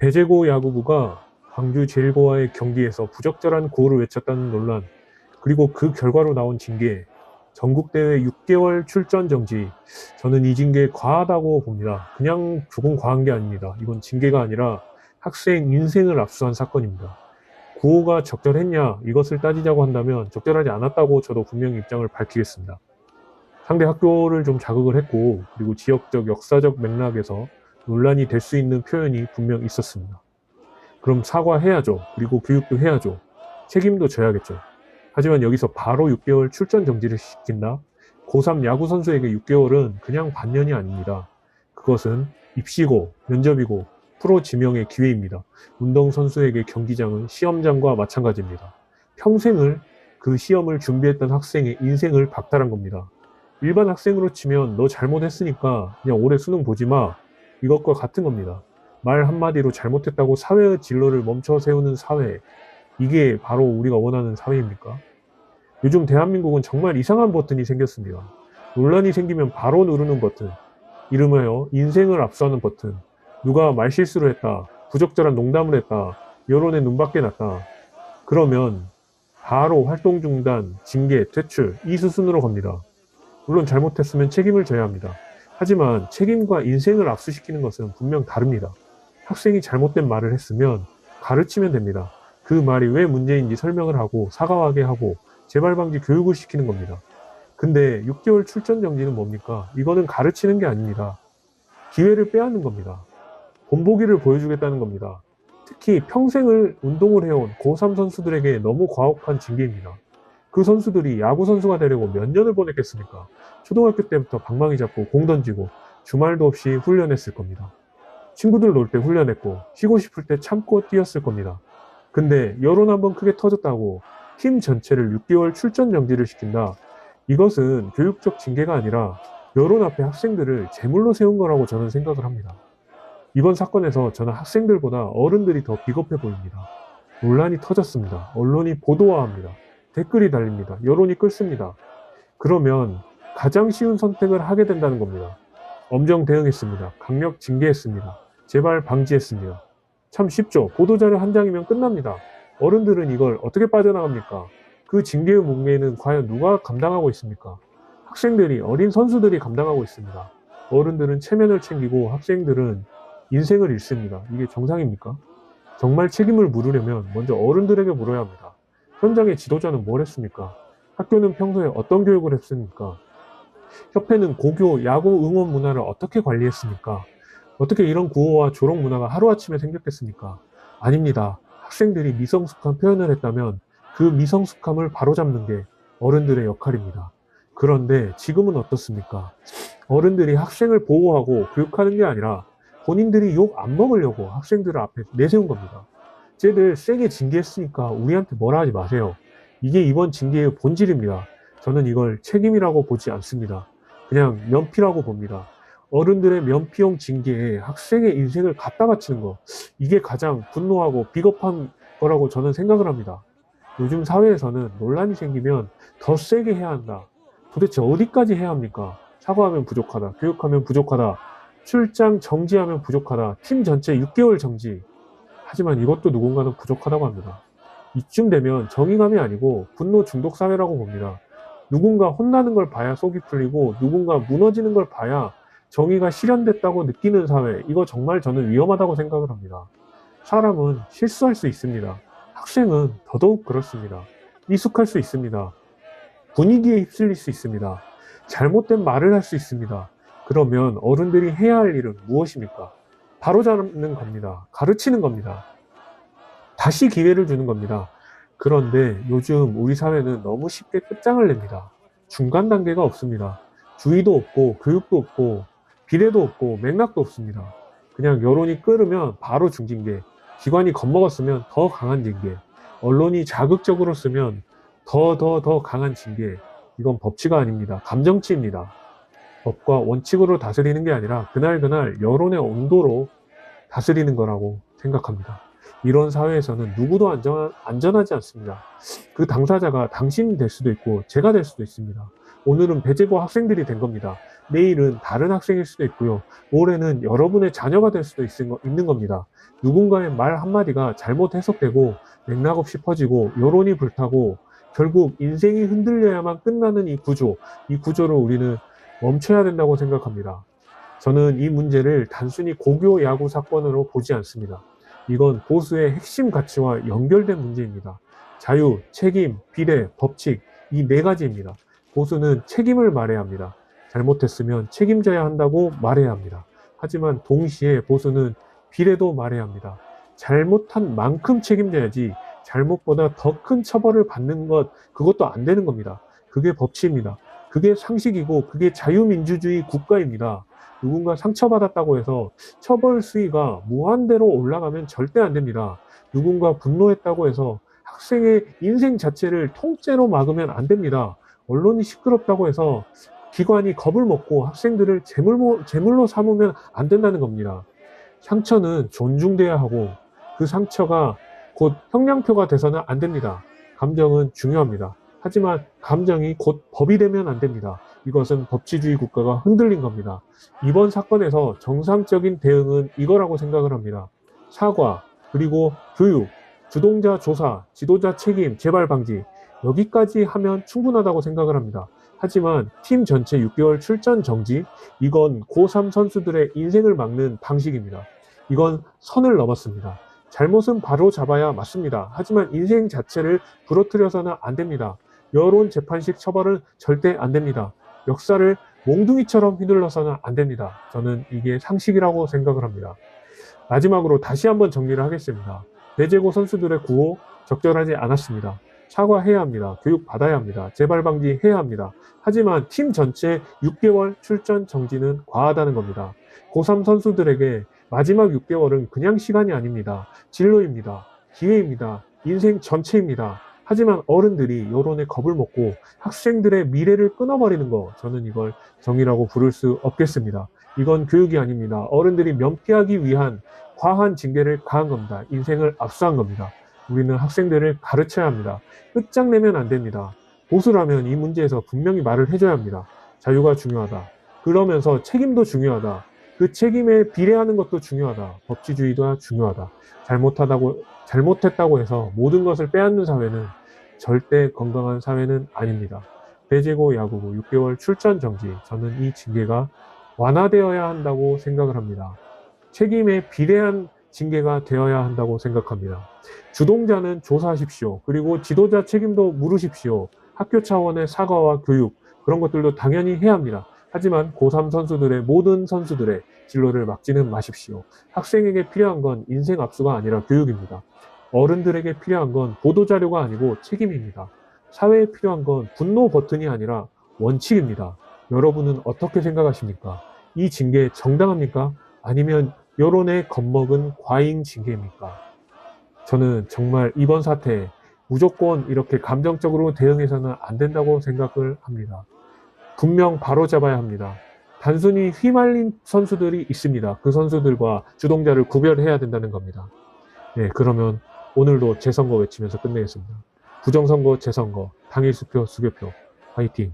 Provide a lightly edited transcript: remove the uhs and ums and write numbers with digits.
배제고 야구부가 광주 제일고와의 경기에서 부적절한 구호를 외쳤다는 논란, 그리고 그 결과로 나온 징계, 전국대회 6개월 출전 정지. 저는 이 징계 과하다고 봅니다. 그냥 조금 과한 게 아닙니다. 이건 징계가 아니라 학생 인생을 압수한 사건입니다. 구호가 적절했냐, 이것을 따지자고 한다면 적절하지 않았다고 저도 분명히 입장을 밝히겠습니다. 상대 학교를 좀 자극을 했고, 그리고 지역적 역사적 맥락에서 논란이 될 수 있는 표현이 분명 있었습니다. 그럼 사과해야죠. 그리고 교육도 해야죠. 책임도 져야겠죠. 하지만 여기서 바로 6개월 출전 정지를 시킨다? 고3 야구 선수에게 6개월은 그냥 반년이 아닙니다. 그것은 입시고 면접이고 프로 지명의 기회입니다. 운동선수에게 경기장은 시험장과 마찬가지입니다. 평생을 그 시험을 준비했던 학생의 인생을 박탈한 겁니다. 일반 학생으로 치면 너 잘못했으니까 그냥 올해 수능 보지 마. 이것과 같은 겁니다. 말 한마디로 잘못했다고 사회의 진로를 멈춰 세우는 사회. 이게 바로 우리가 원하는 사회입니까? 요즘 대한민국은 정말 이상한 버튼이 생겼습니다. 논란이 생기면 바로 누르는 버튼. 이름하여 인생을 압수하는 버튼. 누가 말실수를 했다. 부적절한 농담을 했다. 여론의 눈밖에 났다. 그러면 바로 활동 중단, 징계, 퇴출, 이 수순으로 갑니다. 물론 잘못했으면 책임을 져야 합니다. 하지만 책임과 인생을 압수시키는 것은 분명 다릅니다. 학생이 잘못된 말을 했으면 가르치면 됩니다. 그 말이 왜 문제인지 설명을 하고 사과하게 하고 재발 방지 교육을 시키는 겁니다. 근데 6개월 출전 정지는 뭡니까? 이거는 가르치는 게 아닙니다. 기회를 빼앗는 겁니다. 본보기를 보여주겠다는 겁니다. 특히 평생을 운동을 해온 고3 선수들에게 너무 과혹한 징계입니다. 그 선수들이 야구 선수가 되려고 몇 년을 보냈겠습니까? 초등학교 때부터 방망이 잡고 공 던지고 주말도 없이 훈련했을 겁니다. 친구들 놀 때 훈련했고 쉬고 싶을 때 참고 뛰었을 겁니다. 근데 여론 한번 크게 터졌다고 팀 전체를 6개월 출전 정지를 시킨다. 이것은 교육적 징계가 아니라 여론 앞에 학생들을 제물로 세운 거라고 저는 생각을 합니다. 이번 사건에서 저는 학생들보다 어른들이 더 비겁해 보입니다. 논란이 터졌습니다. 언론이 보도화합니다. 댓글이 달립니다. 여론이 끓습니다. 그러면 가장 쉬운 선택을 하게 된다는 겁니다. 엄정 대응했습니다. 강력 징계했습니다. 재발 방지했습니다. 참 쉽죠. 보도자료 한 장이면 끝납니다. 어른들은 이걸 어떻게 빠져나갑니까? 그 징계의 묵매는 과연 누가 감당하고 있습니까? 학생들이, 어린 선수들이 감당하고 있습니다. 어른들은 체면을 챙기고 학생들은 인생을 잃습니다. 이게 정상입니까? 정말 책임을 물으려면 먼저 어른들에게 물어야 합니다. 현장의 지도자는 뭘 했습니까? 학교는 평소에 어떤 교육을 했습니까? 협회는 고교, 야구 응원 문화를 어떻게 관리했습니까? 어떻게 이런 구호와 조롱 문화가 하루아침에 생겼겠습니까? 아닙니다. 학생들이 미성숙한 표현을 했다면 그 미성숙함을 바로잡는 게 어른들의 역할입니다. 그런데 지금은 어떻습니까? 어른들이 학생을 보호하고 교육하는 게 아니라 본인들이 욕 안 먹으려고 학생들을 앞에 내세운 겁니다. 쟤들 세게 징계했으니까 우리한테 뭐라 하지 마세요. 이게 이번 징계의 본질입니다. 저는 이걸 책임이라고 보지 않습니다. 그냥 면피라고 봅니다. 어른들의 면피용 징계에 학생의 인생을 갖다 바치는 거, 이게 가장 분노하고 비겁한 거라고 저는 생각을 합니다. 요즘 사회에서는 논란이 생기면 더 세게 해야 한다. 도대체 어디까지 해야 합니까? 사과하면 부족하다. 교육하면 부족하다. 출장 정지하면 부족하다. 팀 전체 6개월 정지. 하지만 이것도 누군가는 부족하다고 합니다. 이쯤 되면 정의감이 아니고 분노 중독 사회라고 봅니다. 누군가 혼나는 걸 봐야 속이 풀리고 누군가 무너지는 걸 봐야 정의가 실현됐다고 느끼는 사회, 이거 정말 저는 위험하다고 생각을 합니다. 사람은 실수할 수 있습니다. 학생은 더더욱 그렇습니다. 미숙할 수 있습니다. 분위기에 휩쓸릴 수 있습니다. 잘못된 말을 할 수 있습니다. 그러면 어른들이 해야 할 일은 무엇입니까? 바로잡는 겁니다. 가르치는 겁니다. 다시 기회를 주는 겁니다. 그런데 요즘 우리 사회는 너무 쉽게 끝장을 냅니다. 중간 단계가 없습니다. 주의도 없고 교육도 없고 비례도 없고 맥락도 없습니다. 그냥 여론이 끓으면 바로 중징계, 기관이 겁먹었으면 더 강한 징계, 언론이 자극적으로 쓰면 더 강한 징계. 이건 법치가 아닙니다. 감정치입니다. 법과 원칙으로 다스리는 게 아니라 그날그날 여론의 온도로 다스리는 거라고 생각합니다. 이런 사회에서는 누구도 안전하지 않습니다. 그 당사자가 당신이 될 수도 있고 제가 될 수도 있습니다. 오늘은 배제고 학생들이 된 겁니다. 내일은 다른 학생일 수도 있고요. 모레는 여러분의 자녀가 될 수도 있는 겁니다. 누군가의 말 한마디가 잘못 해석되고 맥락 없이 퍼지고 여론이 불타고 결국 인생이 흔들려야만 끝나는 이 구조를 우리는 멈춰야 된다고 생각합니다. 저는 이 문제를 단순히 고교 야구 사건으로 보지 않습니다. 이건 보수의 핵심 가치와 연결된 문제입니다. 자유, 책임, 비례, 법칙, 이 네 가지입니다. 보수는 책임을 말해야 합니다. 잘못했으면 책임져야 한다고 말해야 합니다. 하지만 동시에 보수는 비례도 말해야 합니다. 잘못한 만큼 책임져야지 잘못보다 더 큰 처벌을 받는 것, 그것도 안 되는 겁니다. 그게 법치입니다. 그게 상식이고 그게 자유민주주의 국가입니다. 누군가 상처받았다고 해서 처벌 수위가 무한대로 올라가면 절대 안 됩니다. 누군가 분노했다고 해서 학생의 인생 자체를 통째로 막으면 안 됩니다. 언론이 시끄럽다고 해서 기관이 겁을 먹고 학생들을 제물로 삼으면 안 된다는 겁니다. 상처는 존중돼야 하고 그 상처가 곧 형량표가 돼서는 안 됩니다. 감정은 중요합니다. 하지만 감정이 곧 법이 되면 안 됩니다. 이것은 법치주의 국가가 흔들린 겁니다. 이번 사건에서 정상적인 대응은 이거라고 생각을 합니다. 사과, 그리고 교육, 주동자 조사, 지도자 책임, 재발 방지, 여기까지 하면 충분하다고 생각을 합니다. 하지만 팀 전체 6개월 출전 정지, 이건 고3 선수들의 인생을 막는 방식입니다. 이건 선을 넘었습니다. 잘못은 바로 잡아야 맞습니다. 하지만 인생 자체를 부러뜨려서는 안 됩니다. 여론 재판식 처벌은 절대 안 됩니다. 역사를 몽둥이처럼 휘둘러서는 안 됩니다. 저는 이게 상식이라고 생각을 합니다. 마지막으로 다시 한번 정리를 하겠습니다. 배제고 선수들의 구호 적절하지 않았습니다. 사과해야 합니다. 교육 받아야 합니다. 재발 방지해야 합니다. 하지만 팀 전체 6개월 출전 정지는 과하다는 겁니다. 고3 선수들에게 마지막 6개월은 그냥 시간이 아닙니다. 진로입니다. 기회입니다. 인생 전체입니다. 하지만 어른들이 여론에 겁을 먹고 학생들의 미래를 끊어버리는 거, 저는 이걸 정의라고 부를 수 없겠습니다. 이건 교육이 아닙니다. 어른들이 면피하기 위한 과한 징계를 가한 겁니다. 인생을 압수한 겁니다. 우리는 학생들을 가르쳐야 합니다. 끝장내면 안 됩니다. 보수라면 이 문제에서 분명히 말을 해줘야 합니다. 자유가 중요하다. 그러면서 책임도 중요하다. 그 책임에 비례하는 것도 중요하다. 법치주의도 중요하다. 잘못했다고 해서 모든 것을 빼앗는 사회는 절대 건강한 사회는 아닙니다. 배제고 야구부 6개월 출전 정지, 저는 이 징계가 완화되어야 한다고 생각을 합니다. 책임에 비례한 징계가 되어야 한다고 생각합니다. 주동자는 조사하십시오. 그리고 지도자 책임도 물으십시오. 학교 차원의 사과와 교육, 그런 것들도 당연히 해야 합니다. 하지만 고3 선수들의 모든 선수들의 진로를 막지는 마십시오. 학생에게 필요한 건 인생 압수가 아니라 교육입니다. 어른들에게 필요한 건 보도자료가 아니고 책임입니다. 사회에 필요한 건 분노 버튼이 아니라 원칙입니다. 여러분은 어떻게 생각하십니까? 이 징계 정당합니까? 아니면 여론에 겁먹은 과잉 징계입니까? 저는 정말 이번 사태에 무조건 이렇게 감정적으로 대응해서는 안 된다고 생각을 합니다. 분명 바로잡아야 합니다. 단순히 휘말린 선수들이 있습니다. 그 선수들과 주동자를 구별해야 된다는 겁니다. 네, 그러면 오늘도 재선거 외치면서 끝내겠습니다. 부정선거, 재선거, 당일수표, 수개표, 화이팅!